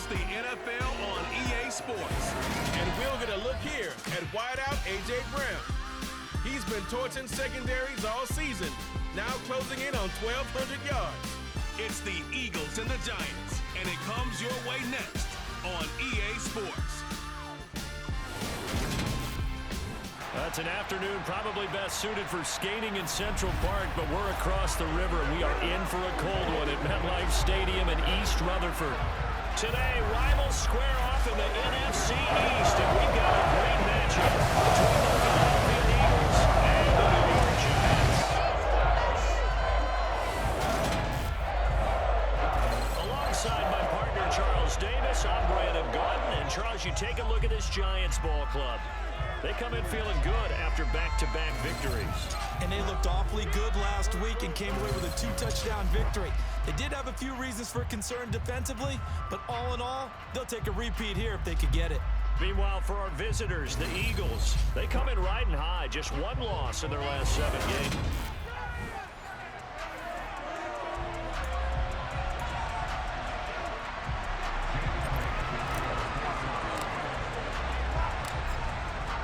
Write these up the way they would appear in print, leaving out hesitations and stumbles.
the NFL on EA Sports. And we'll get a look here at wideout A.J. Brown. He's been torching secondaries all season, now closing in on 1,200 yards. It's the Eagles and the Giants, and it comes your way next on EA Sports. It's an afternoon probably best suited for skating in Central Park, but we're across the river. We are in for a cold one at MetLife Stadium in East Rutherford. Today, rivals square off in the NFC East, and we've got a great matchup between the Philadelphia Eagles and the New York Giants. Alongside my partner, Charles Davis, I'm Brandon Gaudin. And Charles, you take a look at this Giants ball club. They come in feeling good after back-to-back victories. And they looked awfully good last week and came away with a 2-touchdown victory. They did have a few reasons for concern defensively, but all in all, they'll take a repeat here if they could get it. Meanwhile, for our visitors, the Eagles, they come in riding high, just one loss in their last 7 games.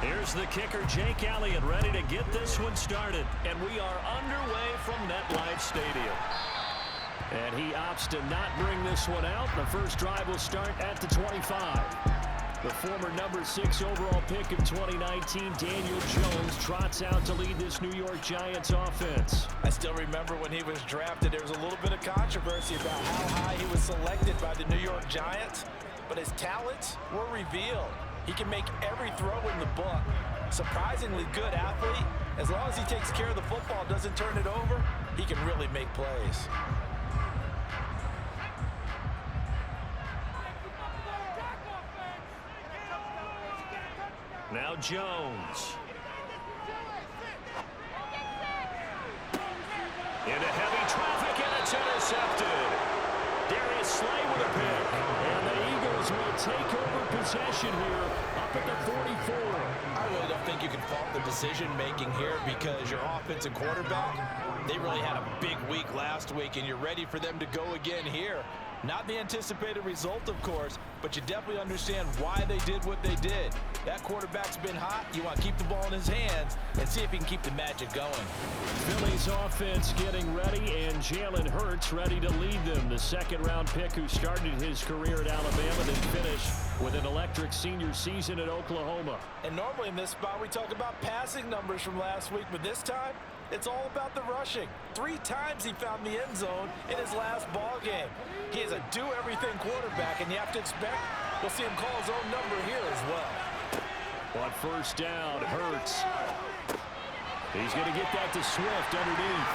Here's the kicker, Jake Elliott, ready to get this one started. And we are underway from MetLife Stadium. And he opts to not bring this one out. The first drive will start at the 25. The former number 6 overall pick of 2019, Daniel Jones, trots out to lead this New York Giants offense. I still remember when he was drafted, there was a little bit of controversy about how high he was selected by the New York Giants. But his talents were revealed. He can make every throw in the book. Surprisingly good athlete. As long as he takes care of the football, doesn't turn it over, he can really make plays. Now Jones. Into heavy traffic, and it's intercepted. Darius Slay with a pick. And the Eagles will take over possession here up at the 44. I really don't think you can fault the decision-making here because your offensive quarterback, they really had a big week last week, and you're ready for them to go again here. Not the anticipated result, of course, but you definitely understand why they did what they did. That quarterback's been hot. You want to keep the ball in his hands and see if he can keep the magic going. Philly's offense getting ready, and Jalen Hurts ready to lead them. The second-round pick who started his career at Alabama and finished with an electric senior season at Oklahoma. And normally in this spot we talk about passing numbers from last week, but this time it's all about the rushing. 3 times he found the end zone in his last ball game. He is a do-everything quarterback, and you have to expect we'll see him call his own number here as well. On first down, Hurts. He's going to get that to Swift underneath.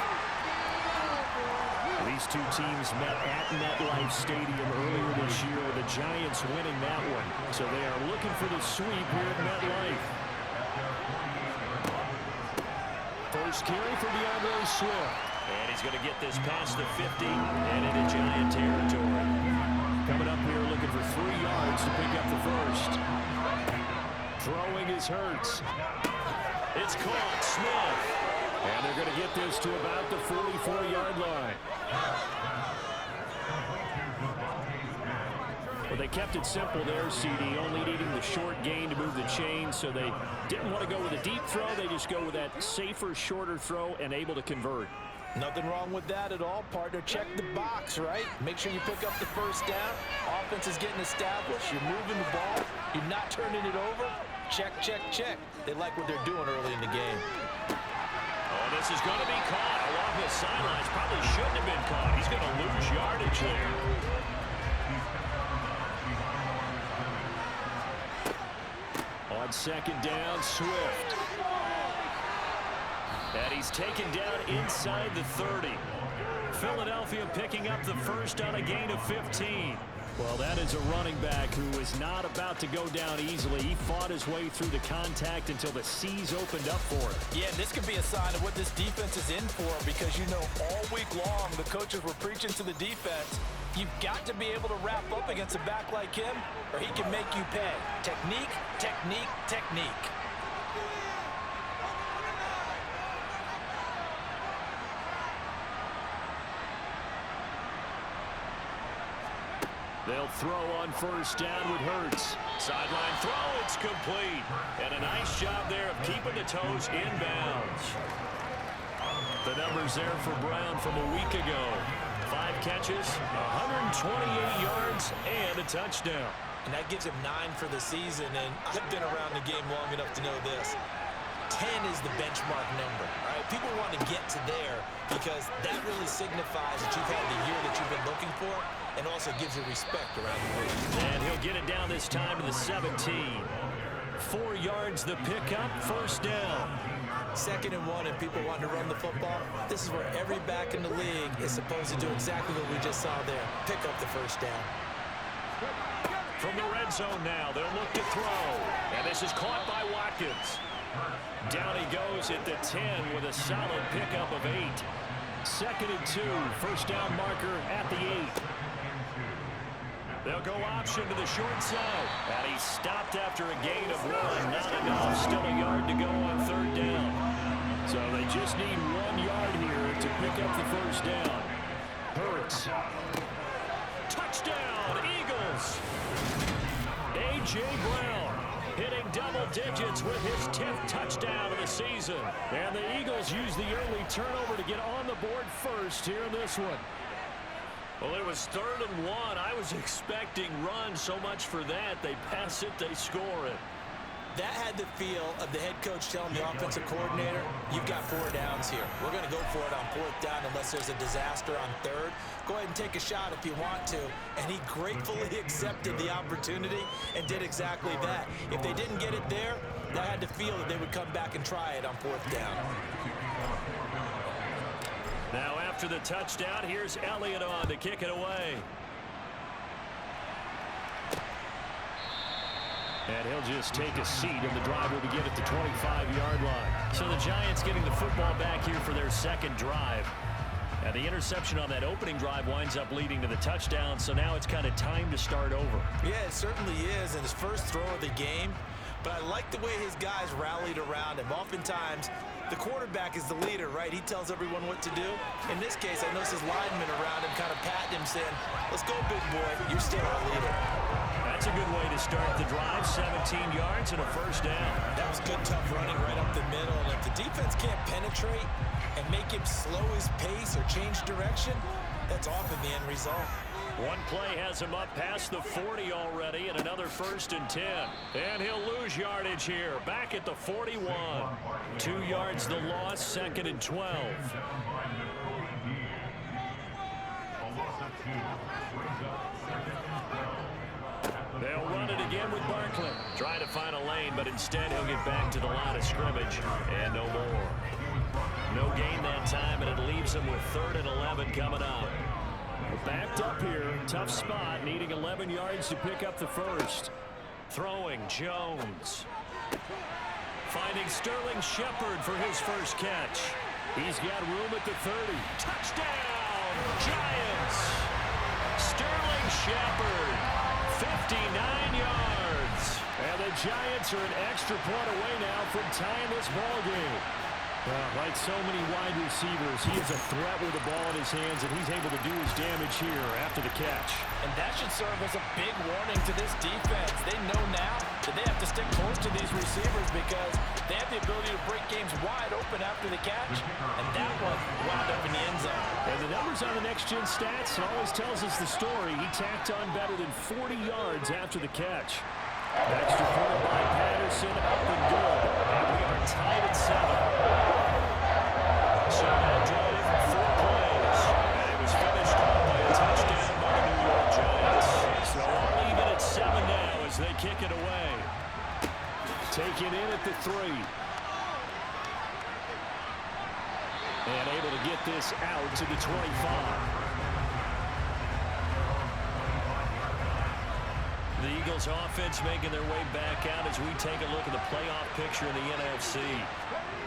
These two teams met at MetLife Stadium earlier this year, with the Giants winning that one. So they are looking for the sweep here at MetLife. First carry for DeAndre Swift. And he's going to get this past the 50 and into Giant territory. Coming up here looking for 3 yards to pick up the first. Throwing is Hurts. It's caught, Smith. And they're going to get this to about the 44-yard line. Well, they kept it simple there, CD, only needing the short gain to move the chain, so they didn't want to go with a deep throw. They just go with that safer, shorter throw and able to convert. Nothing wrong with that at all, partner. Check the box, right? Make sure you pick up the first down. Offense is getting established. You're moving the ball. You're not turning it over. Check, check, check. They like what they're doing early in the game. Oh, this is going to be caught along the sidelines. Probably shouldn't have been caught. He's going to lose yardage there. On second down, Swift. And he's taken down inside the 30. Philadelphia picking up the first on a gain of 15. Well, that is a running back who is not about to go down easily. He fought his way through the contact until the seas opened up for him. Yeah, this could be a sign of what this defense is in for, because you know all week long the coaches were preaching to the defense. You've got to be able to wrap up against a back like him, or he can make you pay. Technique, technique, technique. They'll throw on first down with Hurts. Sideline throw, it's complete. And a nice job there of keeping the toes in bounds. The numbers there for Brown from a week ago. 5 catches, 128 yards, and a touchdown. And that gives him 9 for the season, and I've been around the game long enough to know this. 10 is the benchmark number. All right, people want to get to there because that really signifies that you've had the year that you've been looking for, and also gives you respect around the league. And he'll get it down this time to the 17. 4 yards the pickup, first down. 2nd and 1, and people want to run the football. This is where every back in the league is supposed to do exactly what we just saw there. Pick up the first down. From the red zone now, they'll look to throw. And this is caught by Watkins. Down he goes at the 10 with a solid pickup of 8. 2nd and 2, first down marker at the 8. They'll go option to the short side. And he's stopped after a gain of 1. Not enough. Still a yard to go on 3rd down. So they just need 1 yard here to pick up the first down. Hurts. Touchdown, Eagles. A.J. Brown hitting double digits with his 10th touchdown of the season. And the Eagles use the early turnover to get on the board first here in this one. Well, it was 3rd and 1. I was expecting run, so much for that. They pass it, they score it. That had the feel of the head coach telling the offensive coordinator, you've got 4 downs here. We're going to go for it on 4th down unless there's a disaster on 3rd. Go ahead and take a shot if you want to. And he gratefully accepted the opportunity and did exactly that. If they didn't get it there, that had the feel that they would come back and try it on 4th down. Now after the touchdown, here's Elliott on to kick it away. And he'll just take a seat, and the drive will begin at the 25-yard line. So the Giants getting the football back here for their 2nd drive. And the interception on that opening drive winds up leading to the touchdown, so now it's kind of time to start over. Yeah, it certainly is, and his first throw of the game. But I like the way his guys rallied around him. Oftentimes, the quarterback is the leader, right? He tells everyone what to do. In this case, I noticed his linemen around him kind of patting him, saying, let's go, big boy. You're still our leader. That's a good way to start the drive. 17 yards and a first down. That was good, tough running right up the middle. And if the defense can't penetrate and make him slow his pace or change direction, that's often the end result. One play has him up past the 40 already, and another 1st and 10. And he'll lose yardage here, back at the 41. 2 yards the loss, 2nd and 12. They'll run it again with Barkley. Trying to find a lane, but instead he'll get back to the line of scrimmage. And no more. No gain that time, and it leaves him with 3rd and 11 coming up. Backed up here, tough spot, needing 11 yards to pick up the first. Throwing, Jones. Finding Sterling Shepard for his first catch. He's got room at the 30. Touchdown, Giants! Sterling Shepard, 59 yards. And the Giants are an extra point away now from tying this ball game. Like so many wide receivers, he is a threat with the ball in his hands, and he's able to do his damage here after the catch. And that should serve as a big warning to this defense. They know now that they have to stick close to these receivers because they have the ability to break games wide open after the catch. And that one wound up in the end zone. And the numbers on the next-gen stats always tells us the story. He tacked on better than 40 yards after the catch. Extra point by Patterson, up and good. And we are tied at 7. So that drove 4 plays. And it was finished off by a touchdown by the New York Giants. So all even at 7 now as they kick it away. Taken in at the 3. And able to get this out to the 25. The Eagles offense making their way back out as we take a look at the playoff picture in the NFC.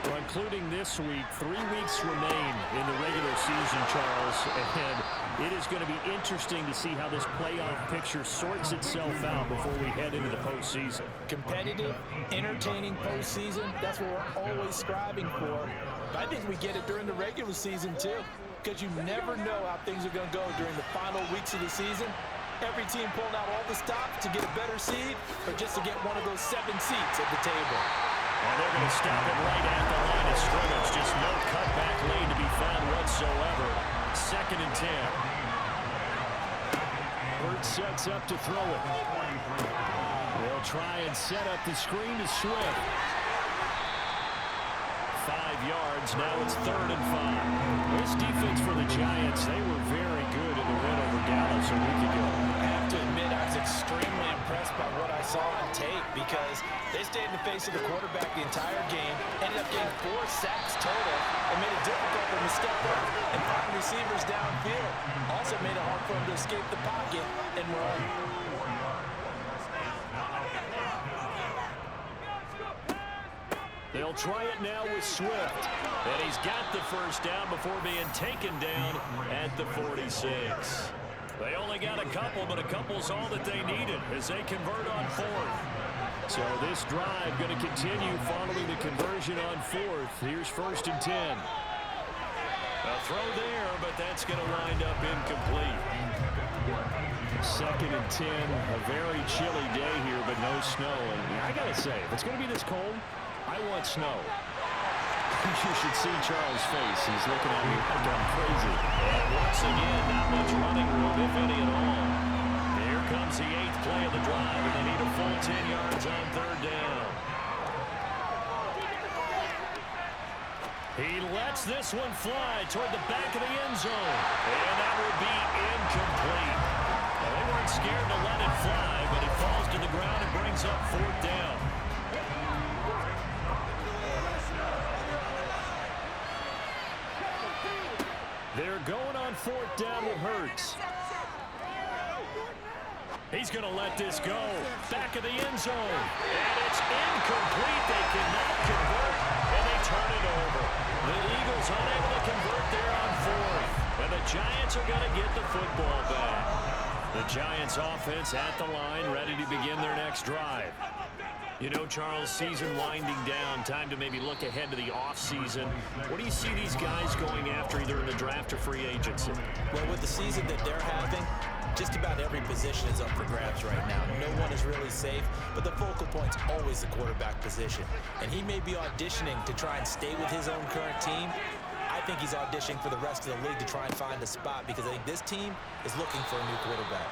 Well, including this week, 3 weeks remain in the regular season, Charles, and it is going to be interesting to see how this playoff picture sorts itself out before we head into the postseason. Competitive, entertaining postseason, that's what we're always striving for. I think we get it during the regular season, too, because you never know how things are going to go during the final weeks of the season. Every team pulling out all the stops to get a better seed or just to get one of those 7 seats at the table. And they're going to stop it right at the line of scrimmage. Just no cutback lane to be found whatsoever. 2nd and 10. Hurts sets up to throw it. They'll try and set up the screen to Swift. 5 yards. Now it's 3rd and 5. This defense for the Giants, they were very good in the win over Dallas a week ago. I have to admit, I was extremely impressed by what I saw on tape because they stayed in the face of the quarterback the entire game, ended up getting 4 sacks total, and made it difficult for him to step up and find receivers downfield. Also made it hard for him to escape the pocket and run. They'll try it now with Swift. And he's got the first down before being taken down at the 46. They only got a couple, but a couple's all that they needed as they convert on 4th. So this drive going to continue following the conversion on 4th. Here's 1st and 10. A throw there, but that's going to wind up incomplete. 2nd and 10. A very chilly day here, but no snow. And I got to say, if it's going to be this cold, I want snow. You should see Charles' face. He's looking at me like I'm crazy. And once again, not much running room, if any at all. Here comes the 8th play of the drive, and they need a full 10 yards on 3rd down. He lets this one fly toward the back of the end zone. And that will be incomplete. Well, they weren't scared to let it fly, but it falls to the ground and brings up 4th down. They're going on 4th down with Hurts. He's going to let this go. Back of the end zone. And it's incomplete. They cannot convert, and they turn it over. The Eagles unable to convert there on 4th. And the Giants are going to get the football back. The Giants offense at the line, ready to begin their next drive. You know, Charles, season winding down, time to maybe look ahead to the offseason. What do you see these guys going after either in the draft or free agency? Well, with the season that they're having, just about every position is up for grabs right now. No one is really safe, but the focal point's always the quarterback position. And he may be auditioning to try and stay with his own current team. I think he's auditioning for the rest of the league to try and find a spot because I think this team is looking for a new quarterback.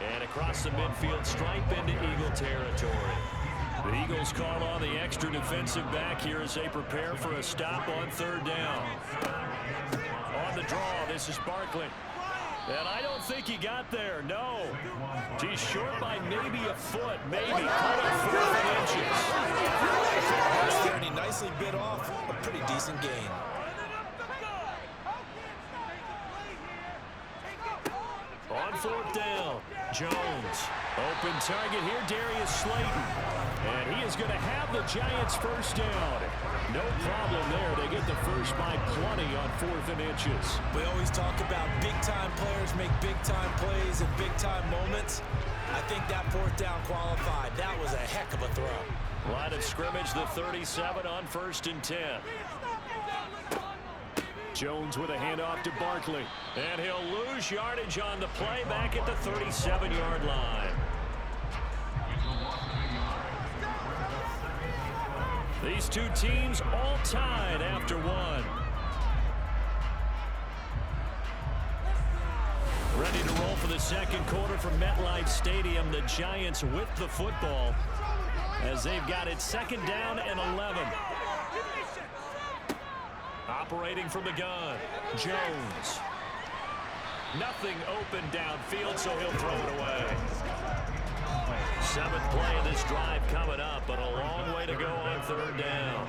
And across the midfield stripe into Eagle territory. The Eagles call on the extra defensive back here as they prepare for a stop on 3rd down. On the draw, this is Barkley. And I don't think he got there, no. He's short by maybe a foot, maybe cut off 4 inches. And he nicely bit off a pretty decent gain. On 4th down, Jones. Open target here, Darius Slayton. And he is going to have the Giants first down. No problem there. They get the first by plenty on 4th and inches. We always talk about big-time players make big-time plays in big-time moments. I think that 4th down qualified. That was a heck of a throw. Line of scrimmage, the 37 on 1st and 10. Jones with a handoff to Barkley. And he'll lose yardage on the play back at the 37-yard line. These two teams all tied after 1. Ready to roll for the 2nd quarter from MetLife Stadium. The Giants with the football as they've got it 2nd down and 11. Operating from the gun, Jones. Nothing open downfield, so he'll throw it away. 7th play of this drive coming up, but a long way to go on 3rd down.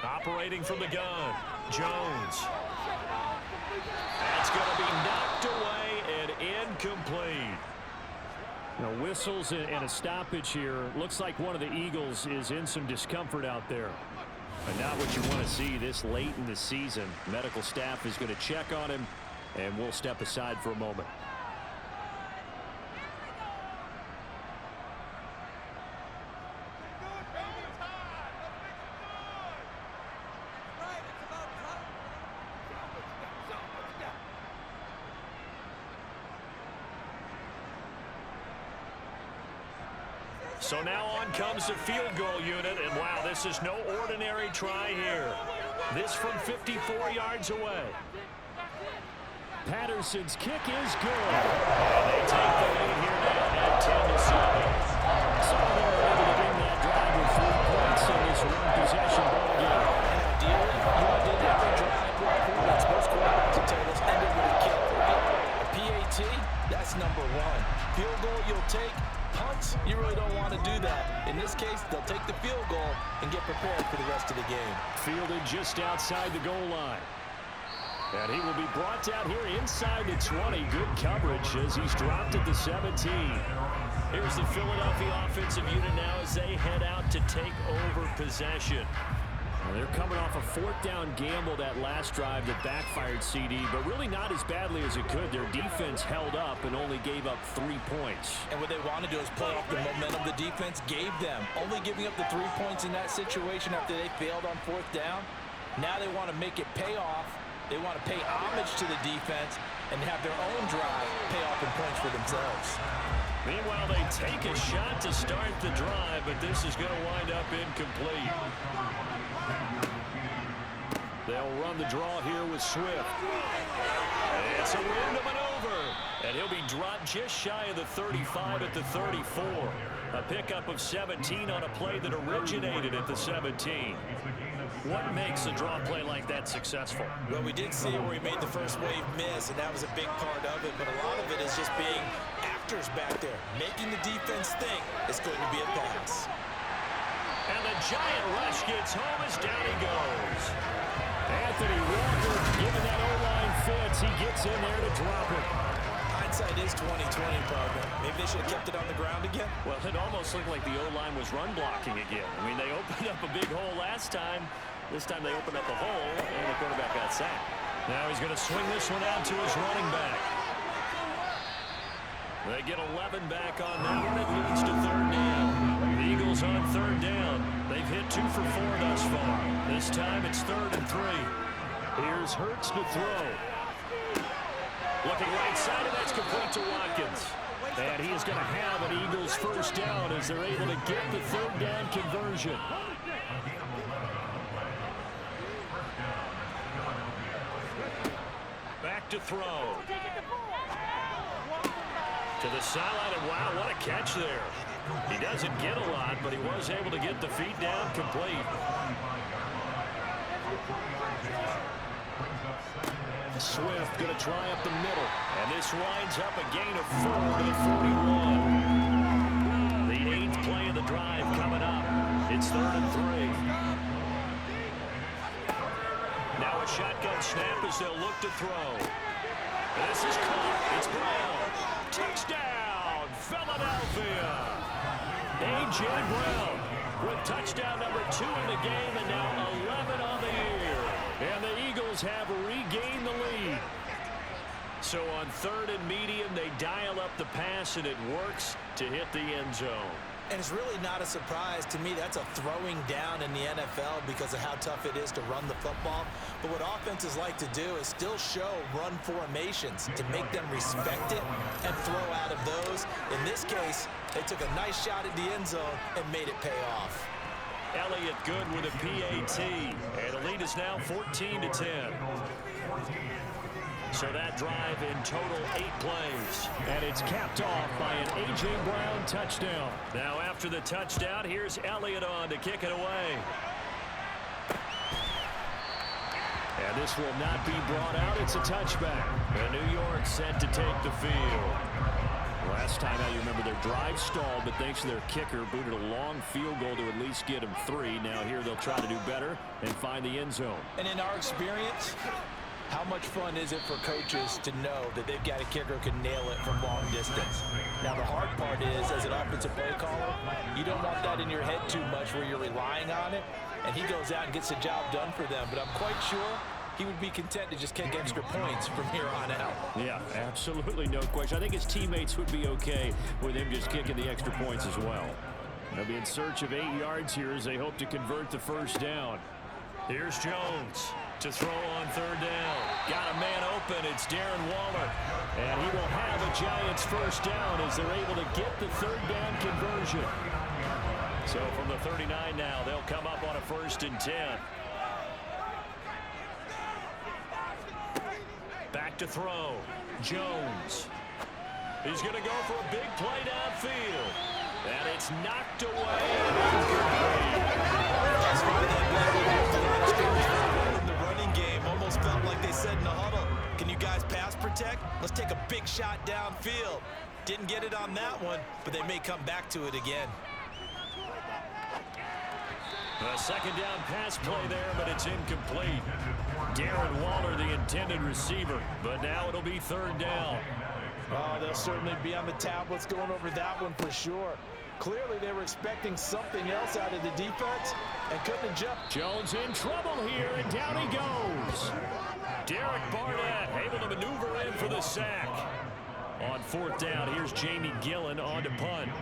Operating from the gun, Jones. That's going to be knocked away and incomplete. Now, whistles and a stoppage here. Looks like one of the Eagles is in some discomfort out there. And not what you want to see this late in the season. Medical staff is going to check on him, and we'll step aside for a moment. So now on comes the field goal unit, and wow, this is no ordinary try here. This from 54 yards away. Patterson's kick is good. And they take the lead here now at 10-7. So they're able to bring that drive with 3 points in this one-possession ball game. Ideally, you want to do every drive with points. Most quarterbacks will tell you let's end it with a kick, right? A PAT, that's number 1. Field goal you'll take. Punts, you really don't want to do that. In this case, they'll take the field goal and get prepared for the rest of the game. Fielded just outside the goal line. And he will be brought down here inside the 20. Good coverage as he's dropped at the 17. Here's the Philadelphia offensive unit now as they head out to take over possession. Well, they're coming off a 4th down gamble that last drive that backfired CD, but really not as badly as it could. Their defense held up and only gave up 3 points. And what they want to do is play off the momentum the defense gave them. Only giving up the 3 points in that situation after they failed on 4th down. Now they want to make it pay off. They want to pay homage to the defense and have their own drive pay off in points for themselves. Meanwhile, they take a shot to start the drive, but this is going to wind up incomplete. They'll run the draw here with Swift. It's a window maneuver, and he'll be dropped just shy of the 35 at the 34. A pickup of 17 on a play that originated at the 17. What makes a draw play like that successful? Well, we did see it where he made the first wave miss, and that was a big part of it, but a lot of it is just being actors back there, making the defense think it's going to be a pass. And the giant rush gets home as down he goes. Anthony Walker giving that O-line fits. He gets in there to drop it. Hindsight is 20/20, partner. Maybe they should have kept it on the ground again. Well, it almost looked like the O-line was run blocking again. I mean, they opened up a big hole last time. This time they opened up a hole, and the quarterback got sacked. Now he's going to swing this one out to his running back. They get 11 back on that one. It leads to 3rd down. The Eagles on 3rd down. They've hit 2 for 4 thus far. This time it's 3rd and 3. Here's Hurts to throw. Looking right side, and that's complete to Watkins. And he is going to have an Eagles 1st down as they're able to get the 3rd down conversion. Back to throw. To the sideline, and wow, what a catch there. He doesn't get a lot, but he was able to get the feet down complete. Swift going to try up the middle, and this winds up a gain of 4 to the 41. The 8th play of the drive coming up. It's 3rd and 3. Now a shotgun snap as they'll look to throw. This is caught. It's Brown. Touchdown, Philadelphia. A.J. Brown with touchdown number 2 in the game, and now 11 on the year. And the Eagles have regained the lead. So on 3rd and medium, they dial up the pass, and it works to hit the end zone. And it's really not a surprise to me. That's a throwing down in the NFL because of how tough it is to run the football. But what offenses like to do is still show run formations to make them respect it and throw out of those. In this case, they took a nice shot at the end zone and made it pay off. Elliott good with a PAT. And the lead is now 14-10. So that drive in total 8 plays. And it's capped off by an A.J. Brown touchdown. Now after the touchdown, here's Elliott on to kick it away. And this will not be brought out. It's a touchback. And New York set to take the field. Last time out, you remember their drive stalled, but thanks to their kicker, booted a long field goal to at least get them 3. Now here they'll try to do better and find the end zone. And in our experience, how much fun is it for coaches to know that they've got a kicker who can nail it from long distance? Now, the hard part is, as an offensive play caller, you don't want that in your head too much where you're relying on it, and he goes out and gets the job done for them. But I'm quite sure he would be content to just kick extra points from here on out. Yeah, absolutely, no question. I think his teammates would be okay with him just kicking the extra points as well. They'll be in search of 8 yards here as they hope to convert the 1st down. Here's Jones to throw on 3rd down. Got a man open. It's Darren Waller. And he will have a Giants 1st down as they're able to get the 3rd down conversion. So from the 39 now, they'll come up on a 1st and 10. Back to throw. Jones. He's going to go for a big play downfield. And it's knocked away. In the running game, almost felt like they said in the huddle, can you guys pass protect? Let's take a big shot downfield. Didn't get it on that one, but they may come back to it again. A 2nd down pass play there, but it's incomplete. Darren Waller, the intended receiver, but now it'll be 3rd down. Oh, they'll certainly be on the tablets going over that one for sure. Clearly, they were expecting something else out of the defense and couldn't adjust. Jones in trouble here, and down he goes. Derek Barnett able to maneuver in for the sack. On 4th down, here's Jamie Gillen on to punt.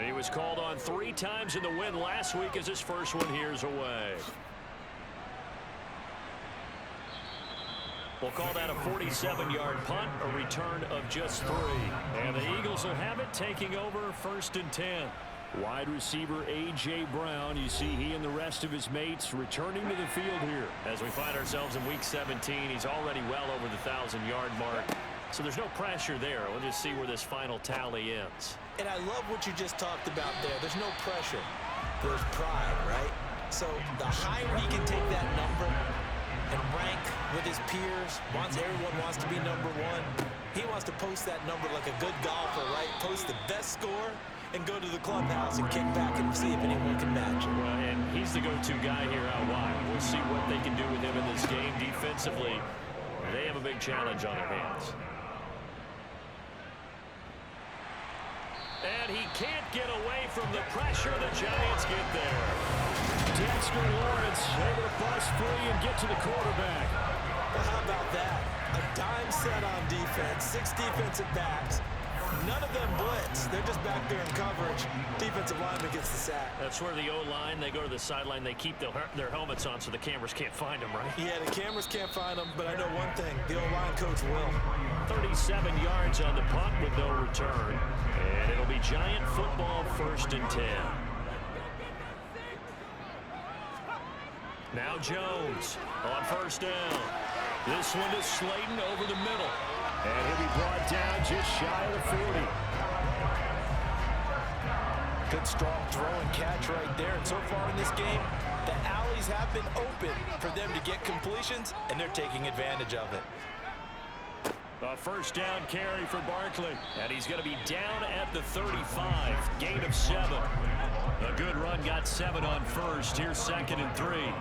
He was called on 3 times in the win last week as his first one here's away. We'll call that a 47-yard punt, a return of just 3. And the Eagles will have it, taking over 1st and 10. Wide receiver A.J. Brown, you see he and the rest of his mates returning to the field here. As we find ourselves in Week 17, he's already well over the 1,000-yard mark. So there's no pressure there. We'll just see where this final tally ends. And I love what you just talked about there. There's no pressure. There's pride, right? So the higher he can take that number and rank with his peers, everyone wants to be number 1. He wants to post that number like a good golfer, right? Post the best score and go to the clubhouse and kick back and see if anyone can match it. Well, and he's the go-to guy here out wide. We'll see what they can do with him in this game defensively. They have a big challenge on their hands. And he can't get away from the pressure. The Giants get there. Dexter Lawrence able to bust free and get to the quarterback. Well, how about that? A dime set on defense, 6 defensive backs. None of them blitz. They're just back there in coverage. Defensive lineman gets the sack. That's where the O-line, they go to the sideline, they keep their helmets on so the cameras can't find them, right? Yeah, the cameras can't find them, but I know one thing. The O-line coach will. 37 yards on the punt with no return. And it'll be Giant football 1st and 10. Now Jones on 1st down. This one to Slayton over the middle. And he'll be brought down just shy of the 40. Good strong throw and catch right there. And so far in this game, the alleys have been open for them to get completions, and they're taking advantage of it. A 1st down carry for Barkley. And he's going to be down at the 35. Gain of 7. A good run, got 7 on 1st. Here's 2nd and 3.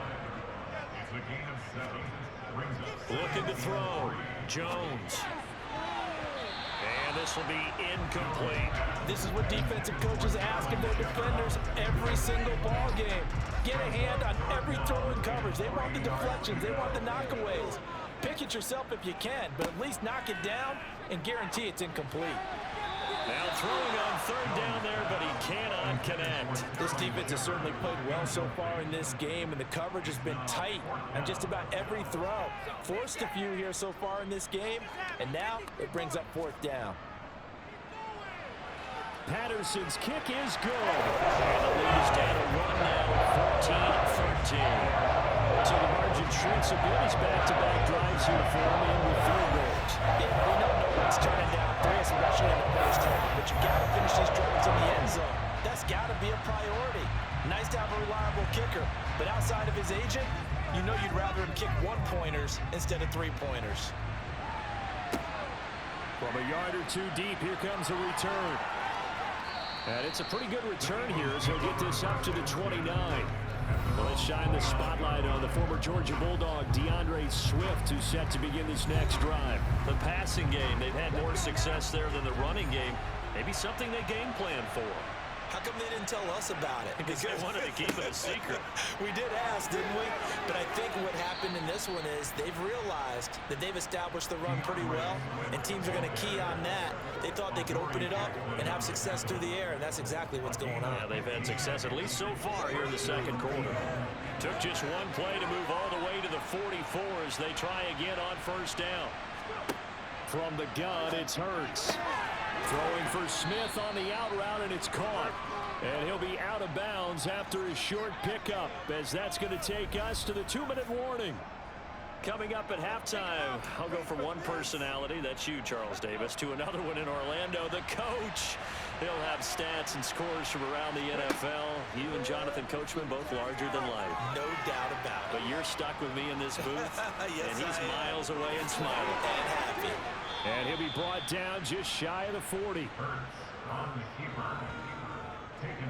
Looking to throw. Jones. And this will be incomplete. This is what defensive coaches ask of their defenders every single ball game. Get a hand on every throw in coverage. They want the deflections. They want the knockaways. Pick it yourself if you can, but at least knock it down and guarantee it's incomplete. Now throwing on 3rd down there, but he cannot connect. This defense has certainly played well so far in this game, and the coverage has been tight on just about every throw. Forced a few here so far in this game, and now it brings up 4th down. Patterson's kick is good. And the lead is down to 1 now, 14-13. So the margin shrinks a bit as back-to-back drives here for him in with field goals. Yeah, we know no one's turning down 3, especially in the first half, but you got to finish these drives in the end zone. That's got to be a priority. Nice to have a reliable kicker, but outside of his agent, you know you'd rather him kick 1-pointers instead of 3-pointers. From a yard or 2 deep, here comes a return. And it's a pretty good return here as he'll get this up to the 29. Well, let's shine the spotlight on the former Georgia Bulldog, DeAndre Swift, who's set to begin this next drive. The passing game, they've had more success there than the running game. Maybe something they game plan for. How come they didn't tell us about it? Because they wanted to keep it a secret. We did ask, didn't we? But I think what happened in this one is they've realized that they've established the run pretty well, and teams are going to key on that. They thought they could open it up and have success through the air, and that's exactly what's going on. Yeah, they've had success, at least so far, here in the 2nd quarter. Took just 1 play to move all the way to the 44 as they try again on 1st down. From the gun, it's Hurts. Throwing for Smith on the out route, and it's caught. And he'll be out of bounds after a short pickup, as that's going to take us to the 2-minute warning. Coming up at halftime, I'll go from one personality, that's you, Charles Davis, to another one in Orlando, the coach. He'll have stats and scores from around the NFL. You and Jonathan Coachman both larger than life. No doubt about it. But you're stuck with me in this booth, yes, and he's miles away and smiling. And happy. And he'll be brought down just shy of the 40.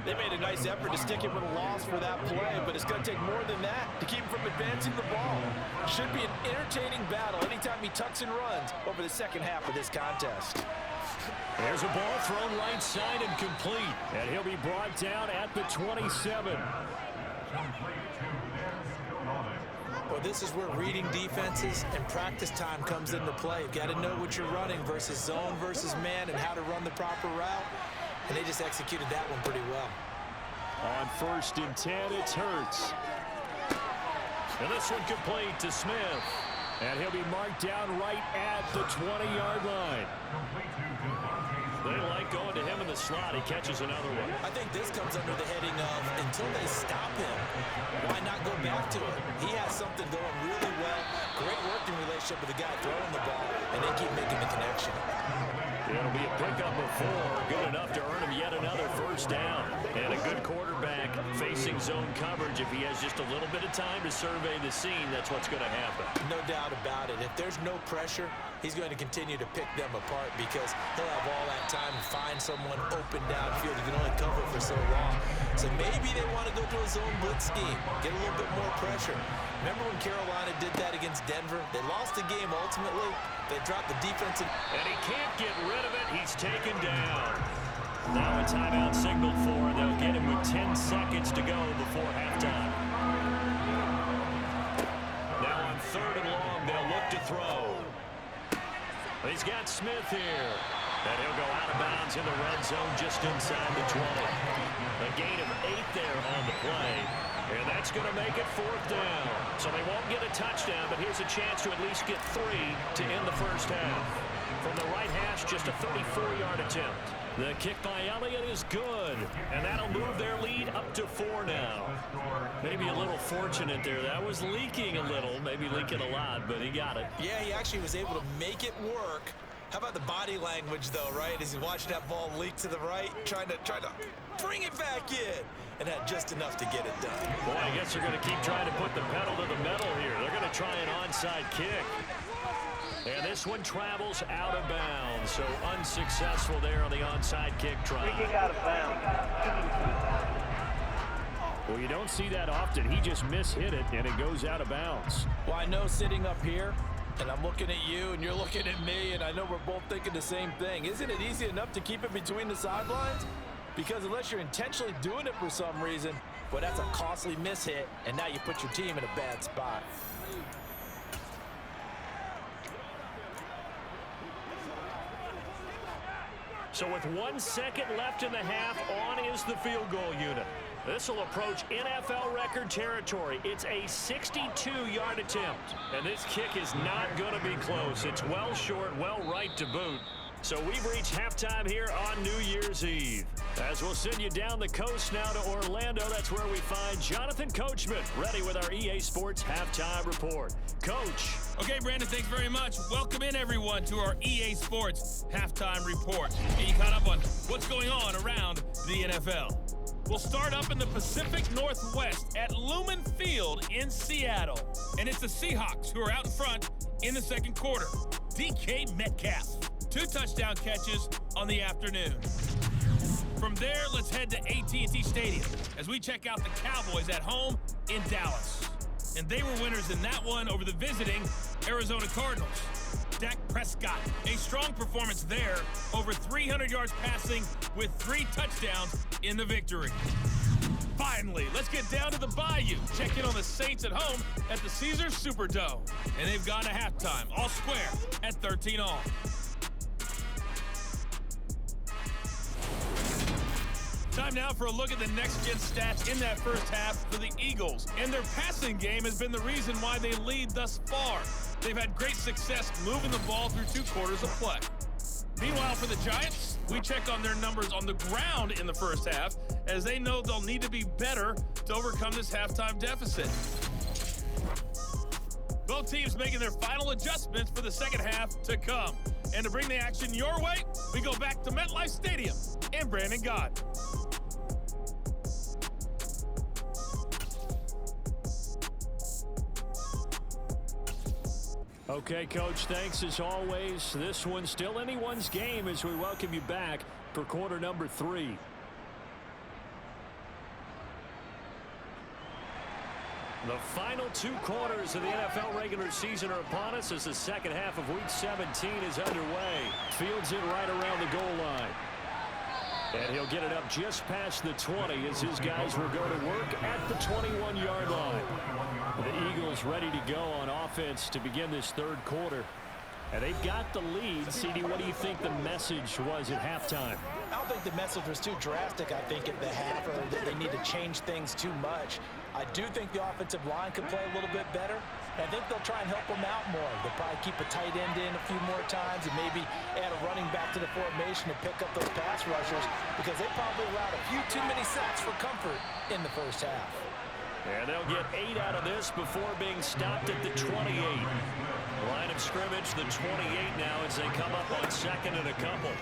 They made a nice effort to stick him with a loss for that play, but it's going to take more than that to keep him from advancing the ball. Should be an entertaining battle anytime he tucks and runs over the second half of this contest. There's a ball thrown right side and complete, and he'll be brought down at the 27. Well, this is where reading defenses and practice time comes into play. You've got to know what you're running versus zone versus man and how to run the proper route. And they just executed that one pretty well. On 1st and 10, it's Hurts. And this one complete to Smith. And he'll be marked down right at the 20-yard line. They like going to him in the slot. He catches another one. I think this comes under the heading of until they stop him, why not go back to it? He has something going really well. Great working relationship with the guy throwing the ball, and they keep making the connection. It'll be a pickup of 4, good enough to earn him yet another first down. And a good quarterback facing zone coverage. If he has just a little bit of time to survey the scene, that's what's going to happen. No doubt about it. If there's no pressure, he's going to continue to pick them apart because he'll have all that time to find someone open downfield. He can only cover for so long. So maybe they want to go to a zone blitz scheme, get a little bit more pressure. Remember when Carolina did that against Denver? They lost the game ultimately. They dropped the defensive. And he can't get rid of it. He's taken down. Now a timeout signaled for, and they'll get him with 10 seconds to go before halftime. Now on 3rd and long, they'll look to throw. He's got Smith here. And he'll go out of bounds in the red zone just inside the 20. A gain of 8 there on the play. And that's going to make it 4th down. So they won't get a touchdown, but here's a chance to at least get 3 to end the first half. From the right hash, just a 34-yard attempt. The kick by Elliott is good, and that'll move their lead up to 4 now. Maybe a little fortunate there. That was leaking a little, maybe leaking a lot, but he got it. Yeah, he actually was able to make it work. How about the body language, though, right? As he watched that ball leak to the right, trying to bring it back in, and had just enough to get it done. Boy, I guess they're going to keep trying to put the pedal to the metal here. They're going to try an onside kick. And this one travels out of bounds, so unsuccessful there on the onside kick try. Kick out of bounds. Well, you don't see that often. He just mishit it, and it goes out of bounds. Well, I know sitting up here, and I'm looking at you, and you're looking at me, and I know we're both thinking the same thing. Isn't it easy enough to keep it between the sidelines? Because unless you're intentionally doing it for some reason, well, that's a costly mishit, and now you put your team in a bad spot. So with 1 second left in the half, on is the field goal unit. This will approach NFL record territory. It's a 62-yard attempt. And this kick is not going to be close. It's well short, well right to boot. So we've reached halftime here on New Year's Eve. As we'll send you down the coast now to Orlando, that's where we find Jonathan Coachman, ready with our EA Sports Halftime Report. Coach. Okay, Brandon, thanks very much. Welcome in, everyone, to our EA Sports Halftime Report. Get you caught up on what's going on around the NFL. We'll start up in the Pacific Northwest at Lumen Field in Seattle. And it's the Seahawks who are out in front in the second quarter. DK Metcalf, 2 touchdown catches on the afternoon. From there, let's head to AT&T Stadium as we check out the Cowboys at home in Dallas. And they were winners in that one over the visiting Arizona Cardinals. Dak Prescott, a strong performance there, over 300 yards passing with 3 touchdowns in the victory. Finally, let's get down to the Bayou. Check in on the Saints at home at the Caesars Superdome. And they've gone to halftime, all square at 13-all. Time now for a look at the next-gen stats in that first half for the Eagles. And their passing game has been the reason why they lead thus far. They've had great success moving the ball through 2 quarters of play. Meanwhile, for the Giants, we check on their numbers on the ground in the first half, as they know they'll need to be better to overcome this halftime deficit. Both teams making their final adjustments for the second half to come. And to bring the action your way, we go back to MetLife Stadium and Brandon Gott. Okay, Coach, thanks as always. This one's still anyone's game as we welcome you back for quarter number 3. The final 2 quarters of the NFL regular season are upon us as the second half of Week 17 is underway. Fields it right around the goal line. And he'll get it up just past the 20 as his guys will go to work at the 21-yard line. The Eagles ready to go on offense to begin this third quarter. And they've got the lead. CD, what do you think the message was at halftime? I don't think the message was too drastic, I think, at the half, or that they need to change things too much. I do think the offensive line could play a little bit better. I think they'll try and help them out more. They'll probably keep a tight end in a few more times and maybe add a running back to the formation to pick up those pass rushers, because they probably allowed a few too many sacks for comfort in the first half. And they'll get 8 out of this before being stopped at the 28. Line of scrimmage, the 28 now as they come up on second and a couple.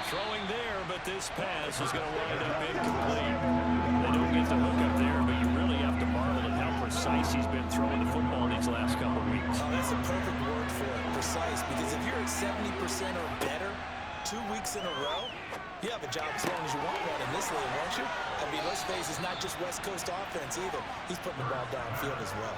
Throwing there, but this pass is going to wind up incomplete. They don't get the hook up there, but you really have to marvel at how precise he's been throwing the football these last couple of weeks. Oh, that's a perfect word for it, precise, because if you're at 70% or better 2 weeks in a row, you have a job as long as you want one in this league, won't you? I mean, let's face it, it's not just West Coast offense either. He's putting the ball downfield as well.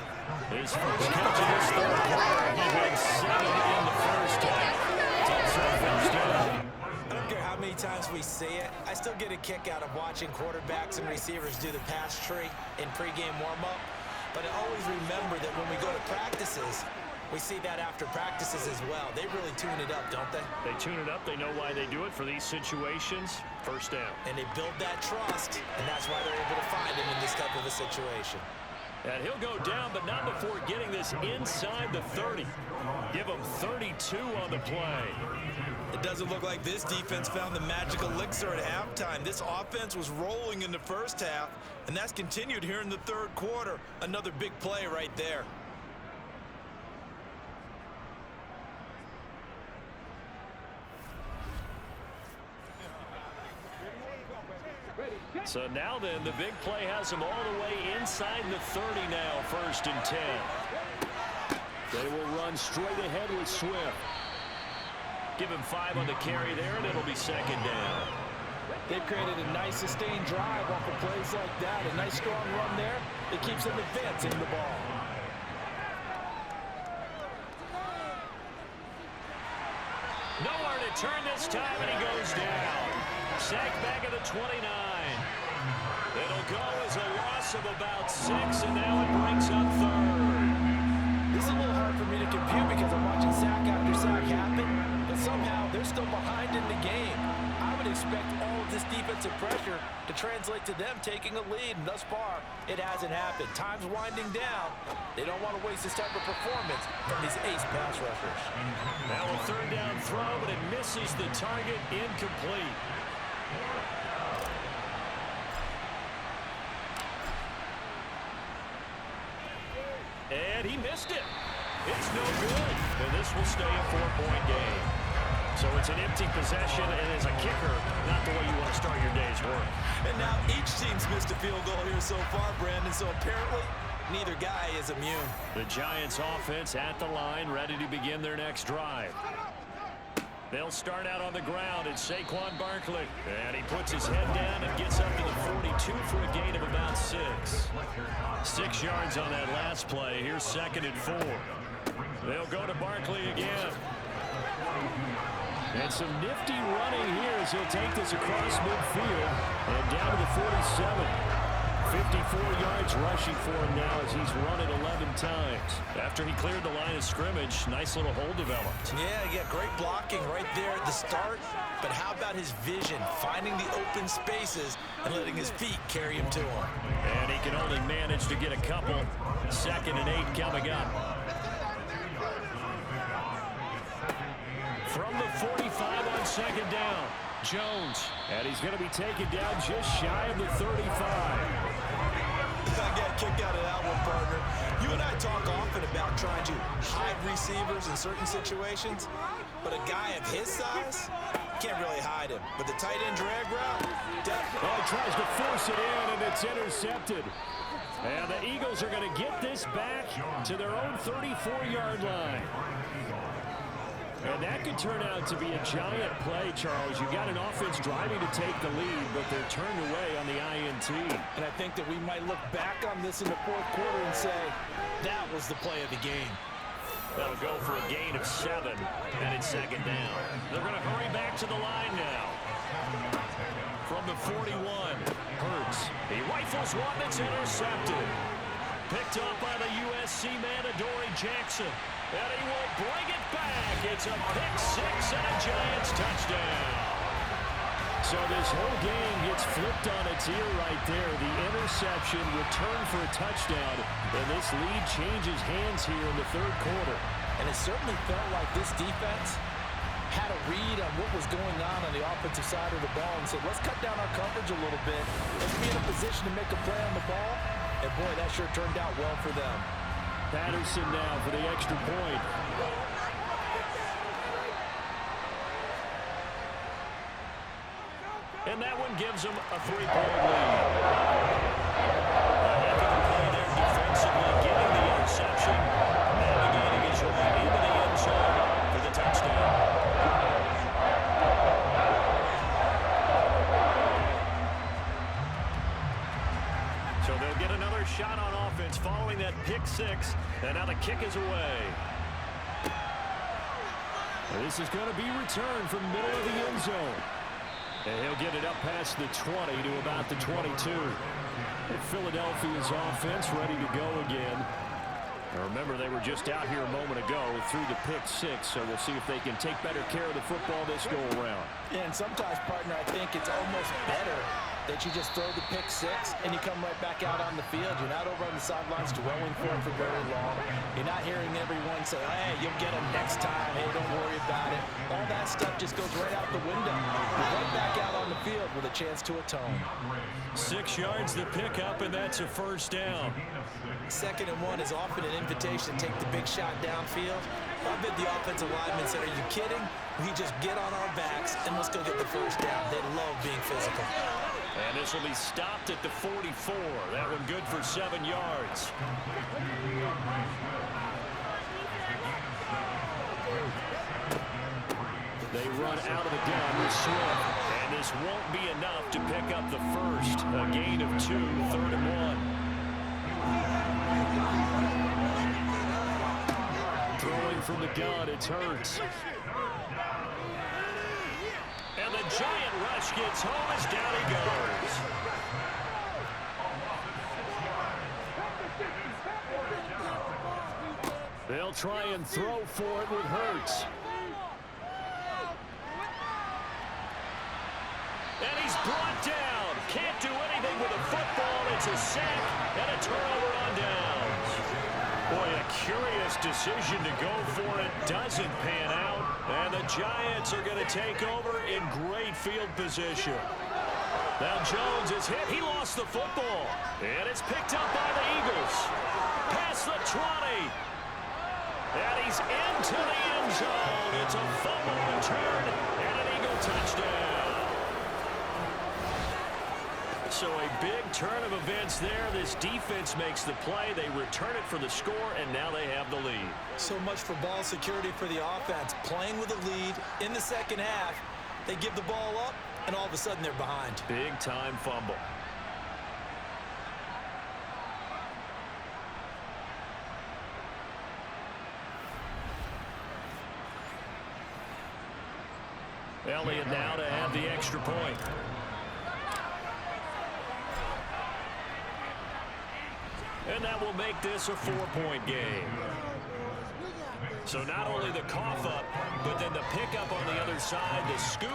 His first catch of this third quarter. He had 7 in the first half. It's also a first down. I don't care how many times we see it. I still get a kick out of watching quarterbacks and receivers do the pass tree in pregame warm-up. But I always remember that when we go to practices, we see that after practices as well. They really tune it up, don't they? They tune it up. They know why they do it for these situations. First down. And they build that trust, and that's why they're able to find him in this type of a situation. And he'll go down, but not before getting this inside the 30. Give him 32 on the play. It doesn't look like this defense found the magical elixir at halftime. This offense was rolling in the first half, and that's continued here in the third quarter. Another big play right there. So now then, the big play has them all the way inside the 30 now, 1st and 10. They will run straight ahead with Swift. Give him 5 on the carry there, and it'll be second down. They've created a nice sustained drive off of plays like that. A nice strong run there. It keeps them advancing the ball. Nowhere to turn this time, and he goes down. Sacked back at the 29. It'll go as a loss of about 6, and now it brings up 3rd. This is a little hard for me to compute because I'm watching sack after sack happen, but somehow they're still behind in the game. I would expect all of this defensive pressure to translate to them taking a lead, and thus far, it hasn't happened. Time's winding down. They don't want to waste this type of performance from these ace pass rushers. Now a 3rd down throw, but it misses the target, incomplete. And he missed it. It's no good. And this will stay a 4-point game. So it's an empty possession, and as a kicker, not the way you want to start your day's work. And now each team's missed a field goal here so far, Brandon, so apparently neither guy is immune. The Giants offense at the line, ready to begin their next drive. They'll start out on the ground. It's Saquon Barkley. And he puts his head down and gets up to the 42 for a gain of about 6. 6 yards on that last play. Here's 2nd and 4. They'll go to Barkley again. And some nifty running here as he'll take this across midfield and down to the 47. 54 yards rushing for him now as he's run it 11 times. After he cleared the line of scrimmage, nice little hole developed. Yeah, great blocking right there at the start. But how about his vision, finding the open spaces and letting his feet carry him to him? And he can only manage to get a couple. 2nd and 8 coming up. From the 45 on second down, Jones. And he's going to be taken down just shy of the 35. I got a kick out of that one, partner. You and I talk often about trying to hide receivers in certain situations, but a guy of his size can't really hide him. But the tight end drag route, definitely. Oh, he tries to force it in, and it's intercepted. And the Eagles are going to get this back to their own 34-yard line. And that could turn out to be a giant play, Charles. You've got an offense driving to take the lead, but they're turned away on the INT. And I think that we might look back on this in the fourth quarter and say, that was the play of the game. That'll go for a gain of 7, and it's second down. They're going to hurry back to the line now. From the 41, Hurts. He rifles one that's intercepted. Picked up by the USC man, Adoree Jackson. And he will bring it back. It's a pick 6 and a Giants touchdown. So this whole game gets flipped on its ear right there. The interception, return for a touchdown. And this lead changes hands here in the third quarter. And it certainly felt like this defense had a read on what was going on the offensive side of the ball and said, let's cut down our coverage a little bit. Let's be in a position to make a play on the ball. And boy, that sure turned out well for them. Patterson now for the extra point. And that one gives them a 3-point lead. A heck of a play there defensively, getting the interception, navigating his way into the end zone for the touchdown. So they'll get another shot on offense following that pick 6, and now the kick is away. This is going to be returned from the middle of the end zone. And he'll get it up past the 20 to about the 22. And Philadelphia's offense ready to go again. Now remember, they were just out here a moment ago through the pick 6, so we'll see if they can take better care of the football this go around. Yeah, and sometimes, partner, I think it's almost better that you just throw the pick 6 and you come right back out on the field. You're not over on the sidelines dwelling for it for very long. You're not hearing everyone say, hey, you'll get them next time. Hey, don't worry about it. All that stuff just goes right out the window. You're right back out on the field with a chance to atone. 6 yards to pick up, and that's a first down. 2nd and 1 is often an invitation to take the big shot downfield. I bet the offensive lineman said, are you kidding? We just get on our backs and let's go get the first down. They love being physical. And this will be stopped at the 44. That one good for 7 yards. They run out of the gun with Swift. And this won't be enough to pick up the first. A gain of 2, 3rd and 1. Throwing from the gun, it's Hurts. And the giant rush gets home as down he goes. They'll try and throw for it with Hurts. And he's brought down. Can't do anything with a football. It's a sack and a turnover on downs. Boy, a curious decision to go for it. Doesn't pan out. And the Giants are going to take over in great field position. Now Jones is hit. He lost the football. And it's picked up by the Eagles. Past the 20. And he's into the end zone. It's a fumble return and an Eagle touchdown. So a big turn of events there. This defense makes the play. They return it for the score, and now they have the lead. So much for ball security for the offense. Playing with a lead in the second half. They give the ball up, and all of a sudden they're behind. Big-time fumble. Elliott now to have the extra point. And that will make this a 4-point game. So not only the cough up, but then the pickup on the other side, the scoop,